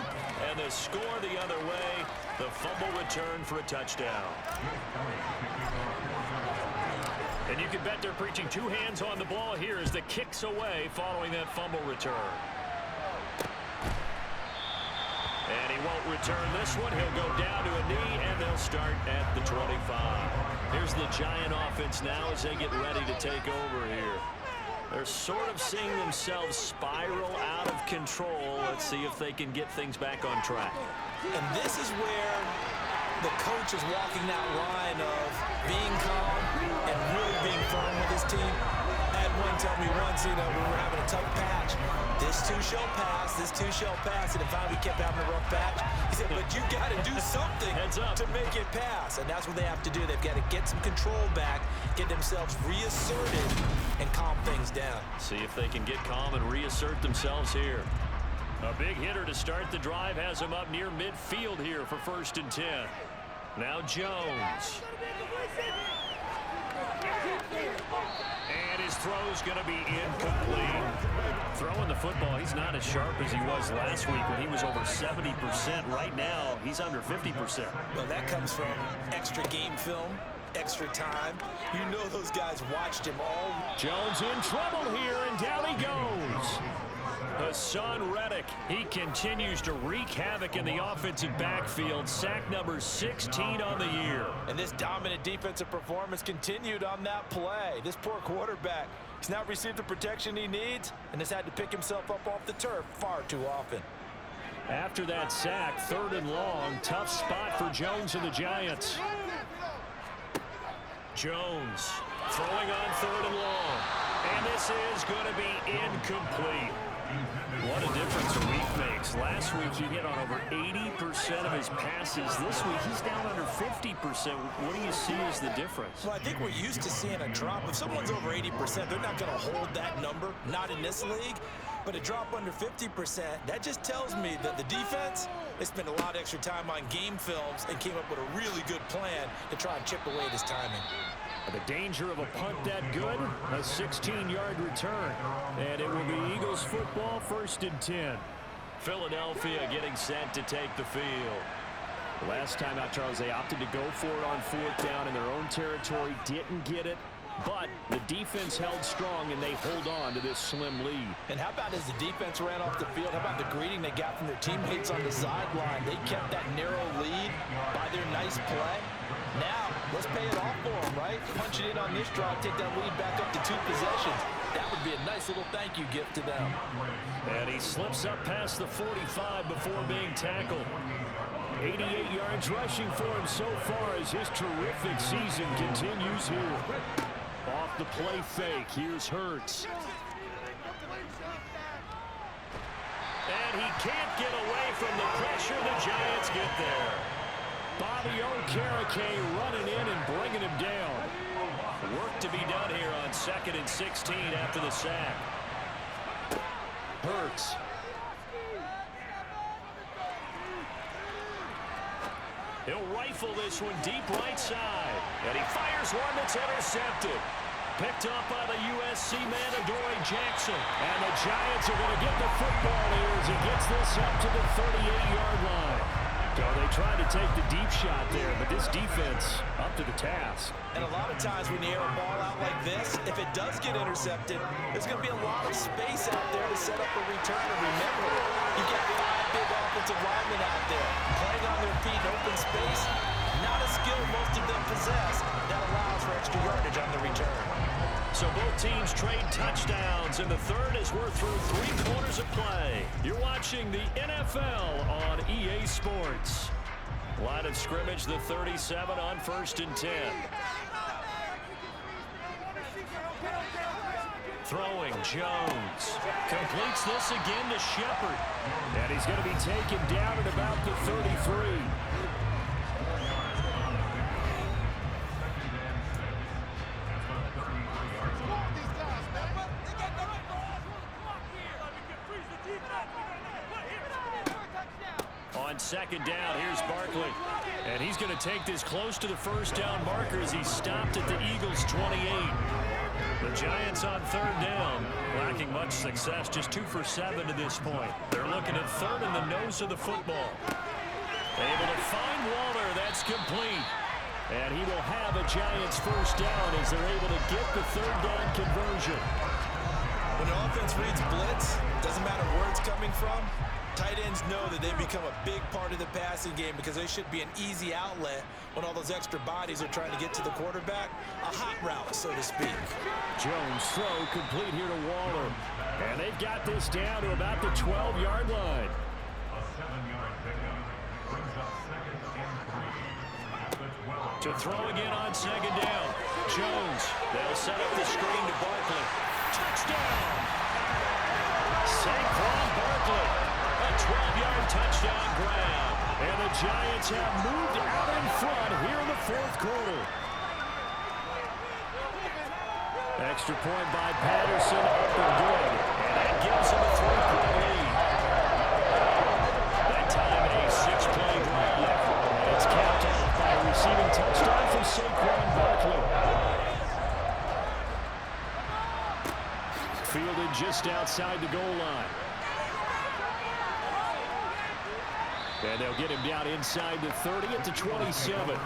and the score the other way. The fumble return for a touchdown. And you can bet they're preaching 2 hands on the ball here as the kick's away following that fumble return. And he won't return this one. He'll go down to a knee, and they'll start at the 25. Here's the Giant offense now as they get ready to take over here. They're sort of seeing themselves spiral out of control. Let's see if they can get things back on track. And this is where the coach is walking that line of being calm and really being firm with his team. I had one tell me once, when we were having a tough patch, this too shall pass, this too shall pass, and if we kept having a rough patch, he said, but you got to do something to make it pass, and that's what they have to do. They've got to get some control back, get themselves reasserted, and calm things down. See if they can get calm and reassert themselves here. A big hitter to start the drive has him up near midfield here for 1st and 10. Now Jones. And his throw's going to be incomplete. Throwing the football, he's not as sharp as he was last week when he was over 70%. Right now, he's under 50%. Well, that comes from extra game film, extra time. You know those guys watched him all. Jones in trouble here, and down he goes. Hassan Reddick, he continues to wreak havoc in the offensive backfield. Sack number 16 on the year. And this dominant defensive performance continued on that play. This poor quarterback, he's not received the protection he needs and has had to pick himself up off the turf far too often. After that sack, 3rd and long, tough spot for Jones and the Giants. Jones throwing on 3rd and long. And this is going to be incomplete. What a difference a week makes. Last week he hit on over 80% of his passes. This week he's down under 50%. What do you see as the difference? Well, I think we're used to seeing a drop. If someone's over 80%, they're not going to hold that number, not in this league. But a drop under 50%, that just tells me that the defense, they spent a lot of extra time on game films and came up with a really good plan to try and chip away at his timing. The danger of a punt that good, a 16-yard return. And it will be Eagles football, 1st and 10. Philadelphia getting set to take the field. Last time out, Charles, they opted to go for it on 4th down in their own territory, didn't get it. But the defense held strong, and they hold on to this slim lead. And how about as the defense ran off the field, how about the greeting they got from their teammates on the sideline? They kept that narrow lead by their nice play. Now, let's pay it off for them, right? Punch it in on this drive, take that lead back up to 2 possessions. That would be a nice little thank you gift to them. And he slips up past the 45 before being tackled. 88 yards rushing for him so far as his terrific season continues here. Off the play fake, here's Hurts. And he can't get away from the pressure. The Giants get there. Bobby Okereke running in and bringing him down. Work to be done here on 2nd and 16 after the sack. Hurts. He'll rifle this one deep right side. And he fires one that's intercepted. Picked up by the USC man, Adoree Jackson. And the Giants are going to get the football here as he gets this up to the 38-yard line. So they tried to take the deep shot there, but this defense up to the task. And a lot of times when you air a ball out like this, if it does get intercepted, there's going to be a lot of space out there to set up a return. And remember, you get 5 big offensive linemen out there playing on their feet in open space. Not a skill most of them possess that allows for extra yardage on the return. So both teams trade touchdowns in the 3rd as we're through 3 quarters of play. You're watching the NFL on EA Sports. Line of scrimmage, the 37 on 1st and 10. Throwing, Jones. Completes this again to Shepard. And he's going to be taken down at about the 33. On 2nd down, here's Barkley. And he's going to take this close to the 1st down marker as he stopped at the Eagles' 28. The Giants on 3rd down, lacking much success, just 2 for 7 to this point. They're looking at 3rd in the nose of the football. Able to find Waller, that's complete. And he will have a Giants 1st down as they're able to get the 3rd down conversion. When an offense reads blitz, doesn't matter where it's coming from, tight ends know that they become a big part of the passing game because they should be an easy outlet when all those extra bodies are trying to get to the quarterback. A hot route, so to speak. Jones throw complete here to Waller. And they've got this down to about the 12-yard line. To throw again on second down. Jones, they'll set up the screen to Barkley. Touchdown! Saquon Barkley. A 12-yard touchdown grab. And the Giants have moved out in front here in the fourth quarter. Extra point by Patterson, up and good. And that gives them a 3-point lead. That time a 6-play drive. And it's capped off by a receiving touchdown from Saquon Barkley. Fielded just outside the goal line. And they'll get him down inside the 30 at the 27.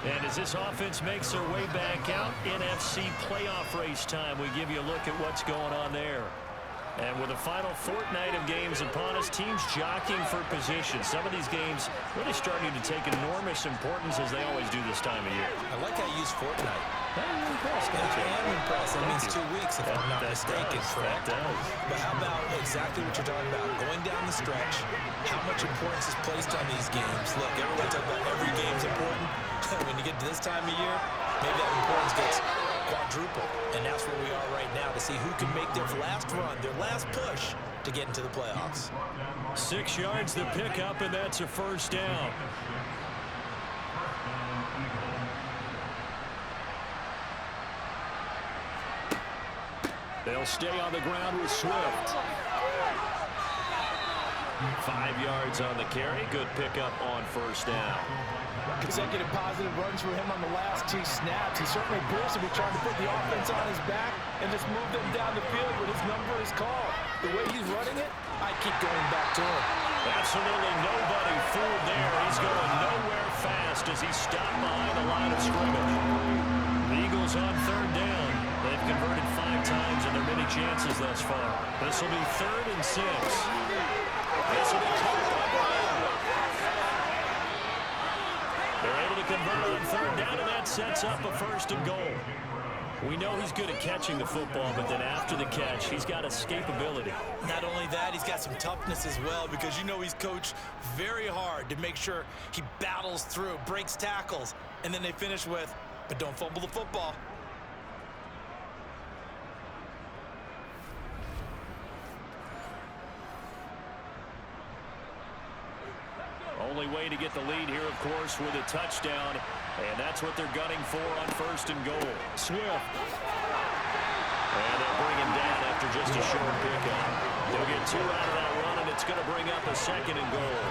And as this offense makes their way back out, NFC playoff race time, we give you a look at what's going on there. And with the final fortnight of games upon us, teams jockeying for position. Some of these games really starting to take enormous importance as they always do this time of year. I like how you use fortnight. I'm impressed. I am impressed. That means 2 weeks, if I'm not mistaken. That does. But how about exactly what you're talking about? Going down the stretch, how much importance is placed on these games? Look, everyone talks about every game's important. When you get to this time of year, maybe that importance gets quadruple. And that's where we are right now to see who can make their last run, their last push to get into the playoffs. 6 yards to pick up, and that's a first down. They'll stay on the ground with Swift. 5 yards on the carry. Good pickup on first down. Consecutive positive runs for him on the last 2 snaps. He certainly appears to be trying to put the offense on his back and just move them down the field when his number is called. The way he's running it, I keep going back to him. Absolutely nobody fooled there. He's going nowhere fast as he stopped behind the line of scrimmage. The Eagles on third down. They've converted 5 times in their many chances thus far. This will be 3rd and 6. This will be caught by Brown. They're able to convert on third down, and that sets up a 1st and goal. We know he's good at catching the football, but then after the catch, he's got escapability. Not only that, he's got some toughness as well, because you know he's coached very hard to make sure he battles through, breaks tackles, and then they finish with, but don't fumble the football. Only way to get the lead here, of course, with a touchdown. And that's what they're gunning for on 1st and goal. Swift. And they'll bring him down after just a short pickup. They'll get 2 out of that run, and it's going to bring up a 2nd and goal.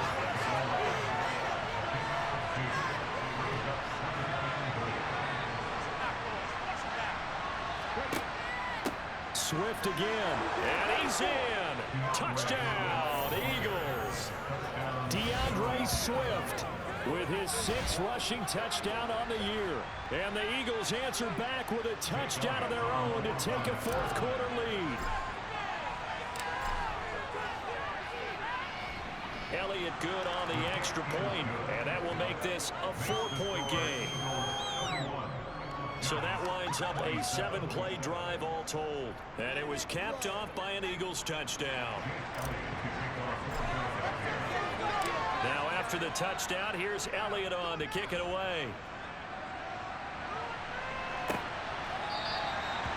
Swift again. And he's in. Touchdown, Eagles. DeAndre Swift with his 6th rushing touchdown on the year. And the Eagles answer back with a touchdown of their own to take a 4th quarter lead. Elliott good on the extra point, and that will make this a 4-point game. So that winds up a 7-play drive all told. And it was capped off by an Eagles touchdown. Now after the touchdown, here's Elliott on to kick it away.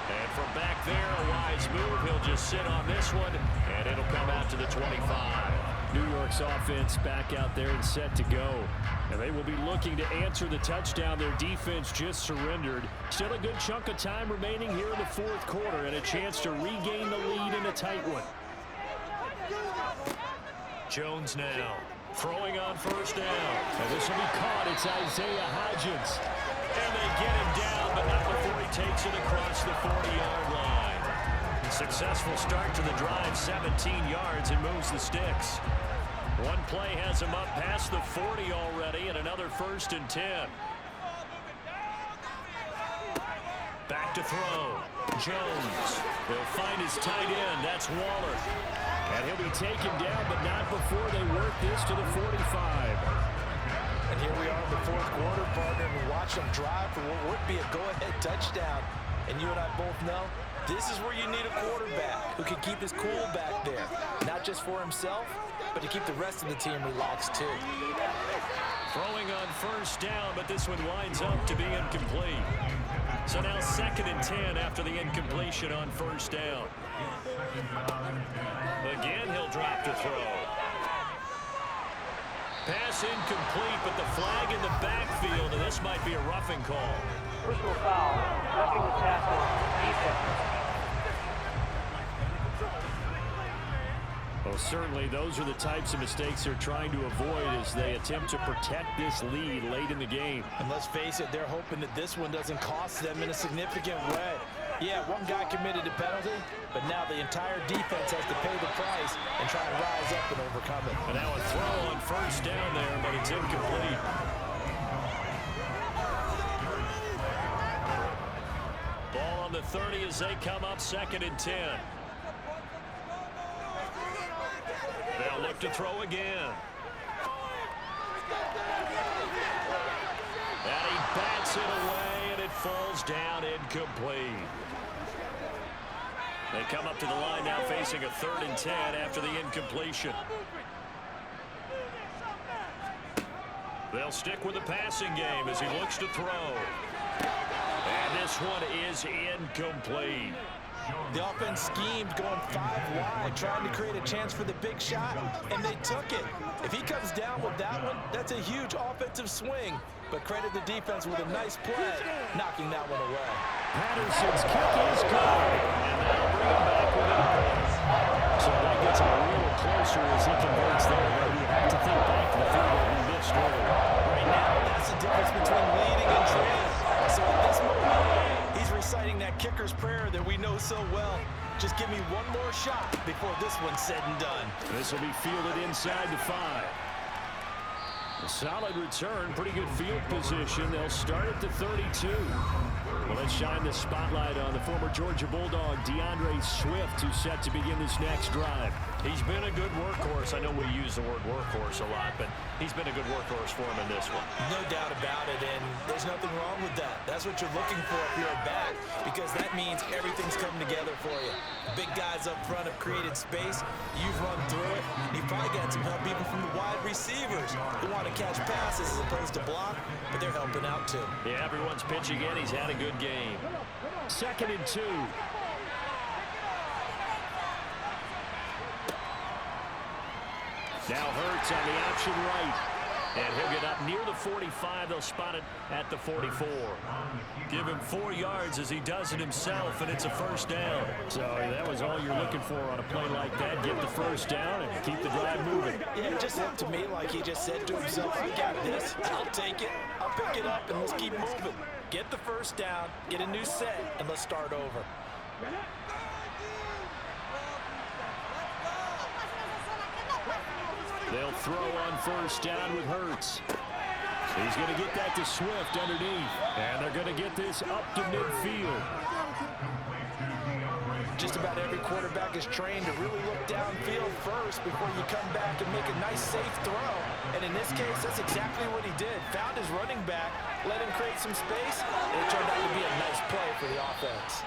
And from back there, a wise move. He'll just sit on this one, and it'll come out to the 25. New York's offense back out there and set to go. And they will be looking to answer the touchdown their defense just surrendered. Still a good chunk of time remaining here in the 4th quarter, and a chance to regain the lead in a tight one. Jones now. Throwing on first down. And this will be caught. It's Isaiah Hodgins. And they get him down, but not before he takes it across the 40-yard line. Successful start to the drive, 17 yards, and moves the sticks. One play has him up past the 40 already, and another 1st and 10. Back to throw. Jones will find his tight end. That's Waller. And he'll be taken down, but not before they work this to the 45. And here we are in the fourth quarter, partner, and we watch them drive for what would be a go-ahead touchdown. And you and I both know this is where you need a quarterback who can keep his cool back there. Not just for himself, but to keep the rest of the team relaxed too. Throwing on first down, but this one winds up to be incomplete. So now 2nd and 10 after the incompletion on first down. Again, he'll drop to throw. Pass incomplete, but the flag in the backfield, and this might be a roughing call. Personal foul, roughing the tackle, defense. Well, certainly those are the types of mistakes they're trying to avoid as they attempt to protect this lead late in the game. And let's face it, they're hoping that this one doesn't cost them in a significant way. Yeah, one guy committed a penalty, but now the entire defense has to pay the price and try and rise up and overcome it. And now a throw on first down there, but it's incomplete. Ball on the 30 as they come up 2nd and 10. They'll look to throw again. And he bats it away, and it falls down incomplete. They come up to the line now facing a 3rd and 10 after the incompletion. They'll stick with the passing game as he looks to throw. And this one is incomplete. The offense schemed going 5 wide, trying to create a chance for the big shot, and they took it. If he comes down with that one, that's a huge offensive swing. But credit the defense with a nice play, knocking that one away. Patterson's kick is good, and that'll bring him back with it. So that gets him a little closer as he converts there. But you have to think back to the field goal we missed earlier. Right now, that's the difference between leading and trailing. So at this moment, he's reciting that kicker's prayer that we know so well. Just give me one more shot before this one's said and done. This will be fielded inside the 5. A solid return, pretty good field position. They'll start at the 32. Well, let's shine the spotlight on the former Georgia Bulldog, DeAndre Swift, who's set to begin this next drive. He's been a good workhorse. I know we use the word workhorse a lot, but he's been a good workhorse for him in this one. No doubt about it, and there's nothing wrong with that. That's what you're looking for if you're a back, because that means everything's coming together for you. Big guys up front have created space. You've run through it. You've probably got some help even from the wide receivers who want to catch passes as opposed to block, but they're helping out too. Yeah, everyone's pitching in. He's had a good game. 2nd and 2. Now Hurts on the option right. And he'll get up near the 45. They'll spot it at the 44. Give him 4 yards as he does it himself, and it's a first down. So that was all you're looking for on a play like that. Get the first down and keep the drive moving. Yeah, it just looked to me like he just said to himself, I got this. I'll take it. I'll pick it up, and let's keep moving. Get the first down, get a new set, and let's start over. They'll throw on first down with Hurts. He's going to get that to Swift underneath. And they're going to get this up to midfield. Just about every quarterback is trained to really look downfield first before you come back and make a nice, safe throw. And in this case, that's exactly what he did. Found his running back, let him create some space, and it turned out to be a nice play for the offense.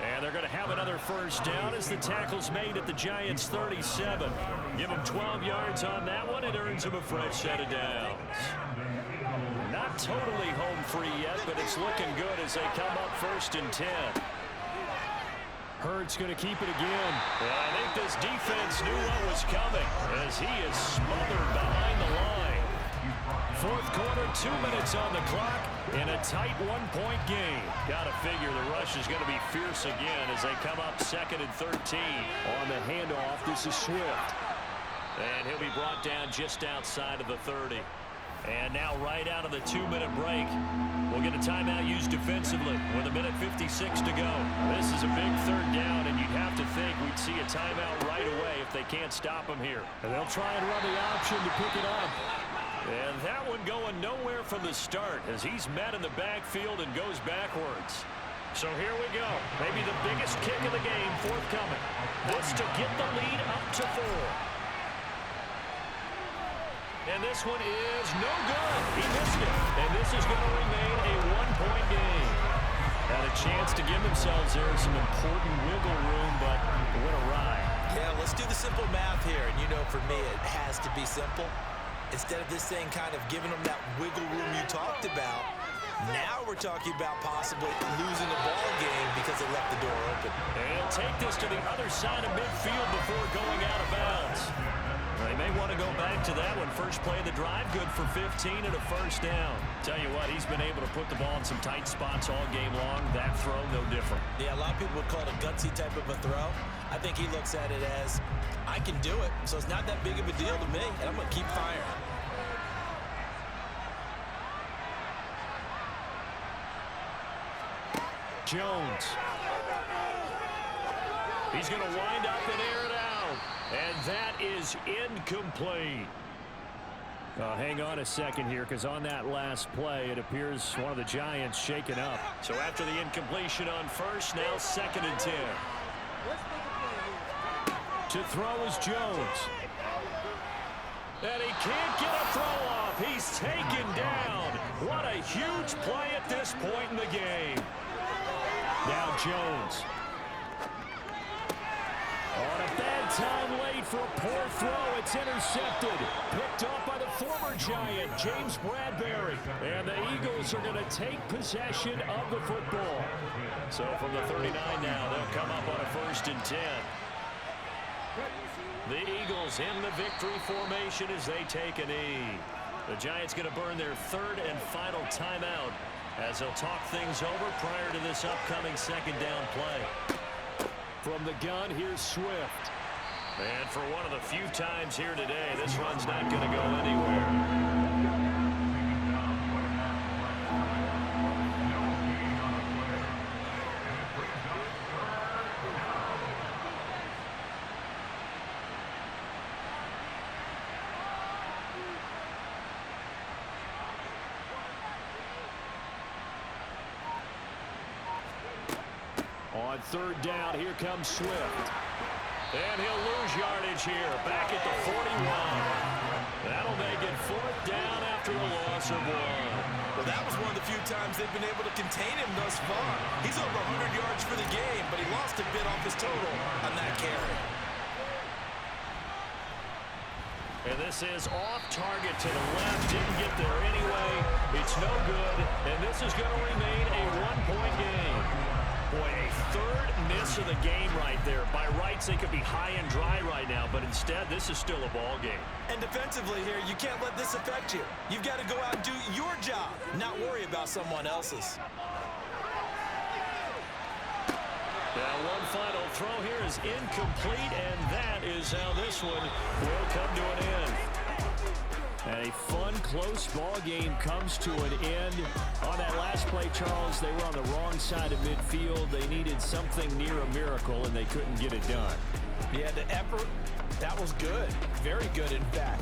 And they're going to have another first down as the tackle's made at the Giants' 37. Give him 12 yards on that one. It earns him a fresh set of downs. Not totally home free yet, but it's looking good as they come up 1st and 10. Hurts going to keep it again. Well, I think this defense knew what was coming as he is smothered behind the line. 4th quarter, 2 minutes on the clock in a tight 1-point game. Got to figure the rush is going to be fierce again as they come up 2nd and 13. On the handoff, this is Swift. And he'll be brought down just outside of the 30. And now right out of the 2-minute break, we'll get a timeout used defensively with 1:56 to go. This is a big 3rd down, and you'd have to think we'd see a timeout right away if they can't stop him here. And they'll try and run the option to pick it up. And that one going nowhere from the start as he's met in the backfield and goes backwards. So here we go. Maybe the biggest kick of the game forthcoming. This to get the lead up to 4. And this one is no good. He missed it. And this is going to remain a 1-point game. Had a chance to give themselves there some important wiggle room, but what a ride. Yeah, let's do the simple math here. And you know, for me, it has to be simple. Instead of this thing kind of giving them that wiggle room you talked about, now we're talking about possibly losing the ball game because they left the door open. And he'll take this to the other side of midfield before going out of bounds. They may want to go back to that one. First play of the drive, good for 15 and a first down. Tell you what, he's been able to put the ball in some tight spots all game long. That throw, no different. Yeah, a lot of people would call it a gutsy type of a throw. I think he looks at it as, I can do it, so it's not that big of a deal to me, and I'm going to keep firing. Jones. He's going to wind up and air it out. And that is incomplete. Hang on a second here, because on that last play, it appears one of the Giants shaken up. So after the incompletion on first, now 2nd and 10. To throw is Jones. And he can't get a throw off. He's taken down. What a huge play at this point in the game. Now Jones. On a bad time late for a poor throw. It's intercepted. Picked up by the former Giant, James Bradbury. And the Eagles are going to take possession of the football. So from the 39 now, they'll come up on a 1st and 10. The Eagles in the victory formation as they take a knee. The Giants going to burn their 3rd and final timeout as they'll talk things over prior to this upcoming 2nd down play. From the gun, here's Swift. And for one of the few times here today, this run's not going to go anywhere. On 3rd down, here comes Swift. And he'll lose yardage here, back at the 41. That'll make it 4th down after a loss of 1. Well, that was one of the few times they've been able to contain him thus far. He's over 100 yards for the game, but he lost a bit off his total on that carry. And this is off target to the left. Didn't get there anyway. It's no good. And this is going to remain a 1-point game. Boy, a 3rd miss of the game right there. By rights, they could be high and dry right now, but instead, this is still a ball game. And defensively here, you can't let this affect you. You've got to go out and do your job, not worry about someone else's. Now, one final throw here is incomplete, and that is how this one will come to an end. And a fun, close ball game comes to an end. On that last play, Charles, they were on the wrong side of midfield. They needed something near a miracle, and they couldn't get it done. Yeah, the effort, that was good. Very good, in fact.